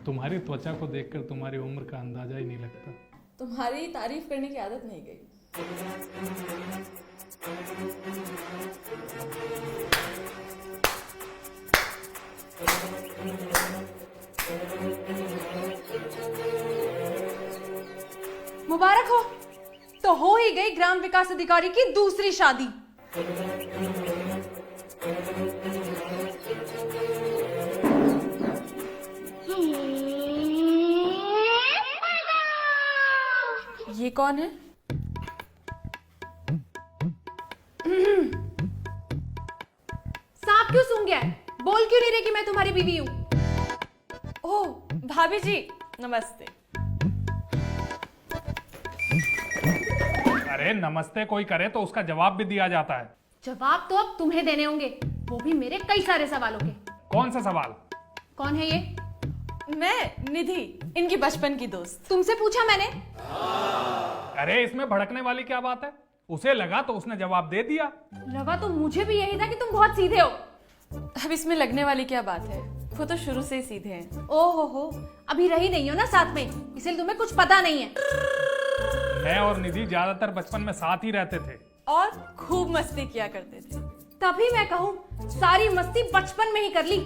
तुम्हारी त्वचा को देखकर तुम्हारी उम्र का अंदाजा ही नहीं लगता। तुम्हारी तारीफ करने की आदत नहीं गई। मुबारक हो, तो हो ही गई ग्राम विकास अधिकारी की दूसरी शादी। ये कौन है? सांप क्यों सूंघ गया है? बोल क्यों नहीं रही कि मैं तुम्हारी बीवी हूँ? ओह भाभी जी नमस्ते। अरे नमस्ते कोई करे तो उसका जवाब भी दिया जाता है। जवाब तो अब तुम्हें देने होंगे, वो भी मेरे कई सारे सवालों के। कौन सा सवाल? कौन है ये? मैं निधि, इनकी बचपन की दोस्त। तुमसे पूछा मैंने? अरे इसमें भड़कने वाली क्या बात है? उसे लगा तो उसने जवाब दे दिया। लगा तो मुझे भी यही था कि तुम बहुत सीधे हो। अब इसमें लगने वाली क्या बात है, वो तो शुरू से ही सीधे हैं। ओहो हो, अभी रही नहीं हो ना साथ में, इसलिए तुम्हें कुछ पता नहीं है। मैं और निधि ज्यादातर बचपन में साथ ही रहते थे और खूब मस्ती किया करते थे। तभी मैं कहूँ सारी मस्ती बचपन में ही कर ली,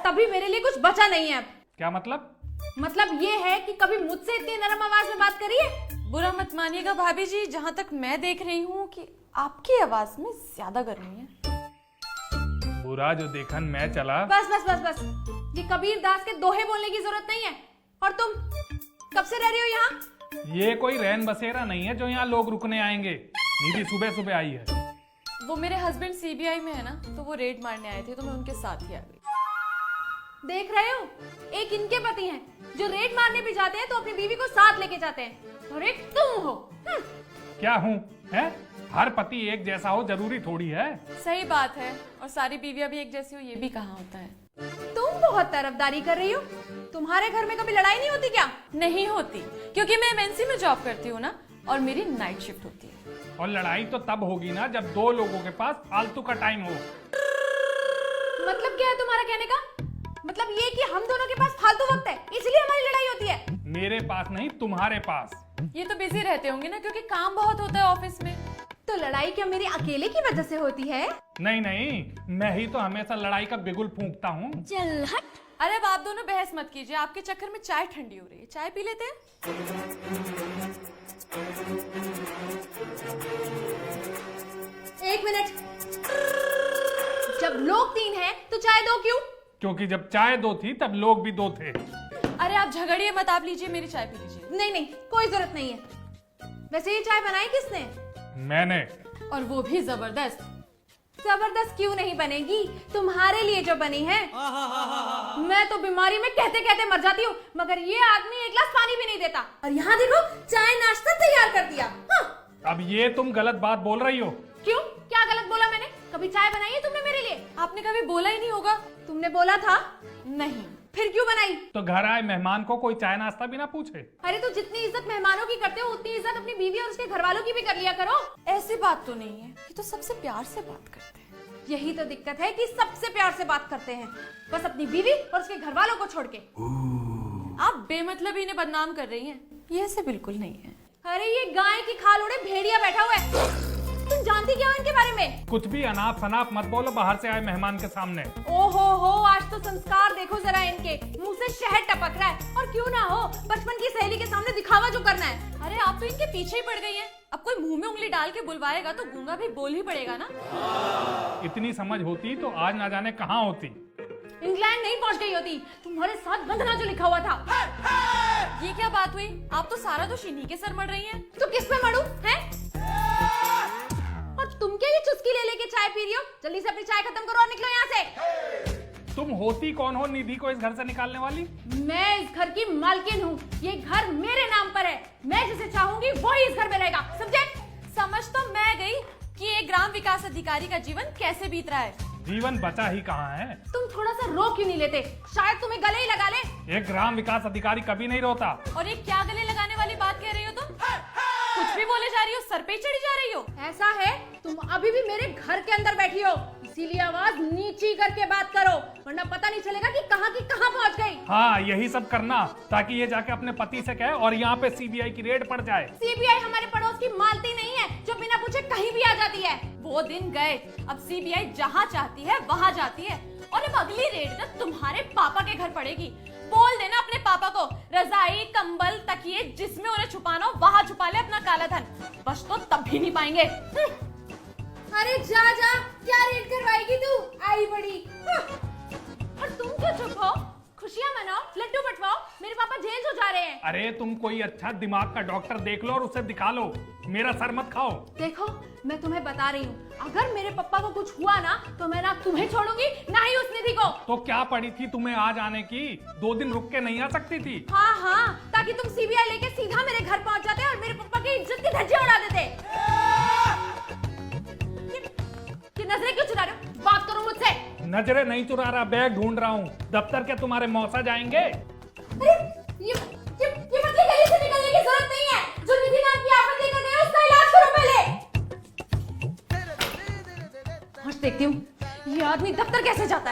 तभी मेरे लिए कुछ बचा नहीं है अब। क्या मतलब? मतलब ये है कि कभी मुझसे इतनी नरम आवाज में बात करी है? बुरा मत मानिएगा भाभी जी, जहाँ तक मैं देख रही हूँ कि आपकी आवाज में ज्यादा गर्मी है। बुरा जो देखन मैं चला। बस बस बस बस, ये कबीर दास के दोहे बोलने की जरूरत नहीं है। और तुम कब से रह रही हो यहाँ? ये कोई रैन बसेरा नहीं है जो यहाँ लोग रुकने आएंगे। निधि सुबह सुबह आई है। वो मेरे हस्बैंड सीबीआई में है ना, तो वो रेड मारने आए थे, तो मैं उनके साथ ही आ गई। देख रहे हो, एक इनके पति हैं जो रेड मारने भी जाते हैं तो अपनी बीवी को साथ लेके जाते हैं, और एक तुम हो। क्या हूँ है? हर पति एक जैसा हो जरूरी थोड़ी है। सही बात है, और सारी बीवियां भी एक जैसी हो ये भी कहाँ होता है। तुम बहुत तरफदारी कर रही हो। तुम्हारे घर में कभी लड़ाई नहीं होती क्या? नहीं होती, क्योंकि मैं एमएनसी में जॉब करती हूँ ना, और मेरी नाइट शिफ्ट होती है। और लड़ाई तो तब होगी ना जब दो लोगों के पास फालतू का टाइम हो। मतलब क्या है तुम्हारा कहने का? मतलब ये कि हम दोनों के पास फालतू वक्त है, इसलिए हमारी लड़ाई होती है। मेरे पास नहीं, तुम्हारे पास। ये तो बिजी रहते होंगे ना, क्योंकि काम बहुत होता है ऑफिस में। तो लड़ाई क्या मेरी अकेले की वजह से होती है? नहीं नहीं, मैं ही तो हमेशा लड़ाई का बिगुल फूंकता हूँ। चल हट। अरे अब आप दोनों बहस मत कीजिए, आपके चक्कर में चाय ठंडी हो रही है। चाय पी लेते हैं। एक मिनट, जब लोग तीन हैं तो चाय दो क्यों? क्योंकि जब चाय दो थी तब लोग भी दो थे। अरे आप झगड़िए मत, आप लीजिए मेरी चाय पी लीजिए। नहीं नहीं, कोई जरूरत नहीं है। वैसे ये चाय बनाई किसने? मैंने। और वो भी जबरदस्त। जबरदस्त क्यों नहीं बनेगी, तुम्हारे लिए जो बनी है। मैं तो बीमारी में कहते कहते मर जाती हूँ, मगर ये आदमी एक गिलास पानी भी नहीं देता। और यहाँ देखो, चाय नाश्ता तैयार कर दिया। हाँ। अब ये तुम गलत बात बोल रही हो। क्यों? क्या गलत बोला मैंने? कभी चाय बनाई है तुमने मेरे लिए? आपने कभी बोला ही नहीं होगा। तुमने बोला था। नहीं। फिर क्यों बनाई? तो घर आए मेहमान को कोई चाय नाश्ता भी ना पूछे। अरे तो जितनी इज्जत मेहमानों की करते हो उतनी इज्जत अपनी बीवी और उसके घर वालों की भी कर लिया करो। ऐसी बात तो नहीं है, ये तो सबसे प्यार से बात करते हैं। यही तो दिक्कत है कि सबसे प्यार से बात करते हैं, बस अपनी बीवी और उसके घर वालों को छोड़ के। आप बेमतलब ही इन्हें बदनाम कर रही हैं। ये ऐसे बिल्कुल नहीं है। अरे ये गाय की खाल उड़े भेड़िया बैठा हुआ है। तुम जानती क्या हो इनके बारे में? कुछ भी अनाप शनाप मत बोलो बाहर से आए मेहमान के सामने। ओहो हो, आज तो संस्कार देखो जरा इनके। मुंह से शहद टपक रहा है। और क्यों ना हो, बचपन की सहेली के सामने दिखावा जो करना है। अरे आप तो इनके पीछे ही पड़ गई हैं। अब कोई मुंह में उंगली डाल के बुलवाएगा तो गूंगा भी बोल ही पड़ेगा ना। इतनी समझ होती तो आज ना जाने कहाँ होती। इंग्लैंड नहीं पहुंच गई होती। तुम्हारे साथ बंधना जो लिखा हुआ था। ये क्या बात हुई? आप तो सारा दोष इन्हीं के सर मढ़ रही हैं। तो किस पे मरूं? हैं? और तुम क्या ये चुस्की ले लेके चाय पी रही हो? जल्दी से अपनी चाय खत्म करो और निकलो यहाँ से। तुम होती कौन हो निधि को इस घर से निकालने वाली? मैं इस घर की मालकिन हूँ। ये घर मेरे नाम पर है। मैं जिसे चाहूंगी वही इस घर में रहेगा, समझे? समझ तो मैं गई कि एक ग्राम विकास अधिकारी का जीवन कैसे बीत रहा है। जीवन बचा ही कहाँ है? तुम थोड़ा सा रो क्यों नहीं लेते? शायद तुम्हें गले ही लगा ले। एक ग्राम विकास अधिकारी कभी नहीं रोता। और ये क्या गले लगाने वाली बात कह रही हो तुम? कुछ भी बोले जा रही हो, सर पे चढ़ी जा रही हो। ऐसा है, तुम अभी भी मेरे घर के अंदर बैठी हो, इसीलिए आवाज नीची करके बात करो, वरना पता नहीं चलेगा कि कहाँ की कहाँ पहुँच गई। हाँ, यही सब करना ताकि ये जाके अपने पति से कहे और यहाँ पे सीबीआई की रेड पड़ जाए। सीबीआई हमारे पड़ोस की मालती नहीं है जो बिना पूछे कहीं भी आ जाती है। वो दिन गए, अब सीबीआई जहाँ चाहती है वहाँ जाती है, और अब अगली रेड ना तुम्हारे पापा के घर पड़ेगी। बोल देना अपने पापा को, रजाई, कंबल, तकिए जिसमें उन्हें छुपाना हो वहाँ छुपा ले अपना काला धन। बच तो तब भी नहीं पाएंगे। अरे जा जा, क्या रेड करवाएगी तू, आई बड़ी। और तुम क्यों चुप हो? खुशियां मनाओ, लड्डू बंटवाओ, मेरे पापा जेल जो जा रहे हैं। अरे तुम कोई अच्छा दिमाग का डॉक्टर देख लो और उसे दिखा लो, मेरा सर मत खाओ। देखो, मैं तुम्हें बता रही हूँ, अगर मेरे पापा को कुछ हुआ ना तो मैं ना तुम्हें छोड़ूंगी ना ही उस निधि को। तो क्या पड़ी थी तुम्हें आज आने की? 2 दिन रुक के नहीं आ सकती थी? हाँ हाँ, ताकि तुम सीबीआई लेके सीधा मेरे घर पहुंच जाते और मेरे पापा की इज्जत की धज्जियां उड़ा देते। ये नजरें क्यों चुरा रहे हो? बात करो मुझसे। नजरें नहीं चुरा रहा, बैग ढूंढ रहा हूँ। दफ्तर के तुम्हारे मौसा जाएंगे? अरे ये मतलब गली से निकलने की जरूरत नहीं है। जो निधि नाम की आफत लेकर गए उसका इलाज करो पहले। आज देखती हूँ ये आदमी दफ्तर कैसे जाता है।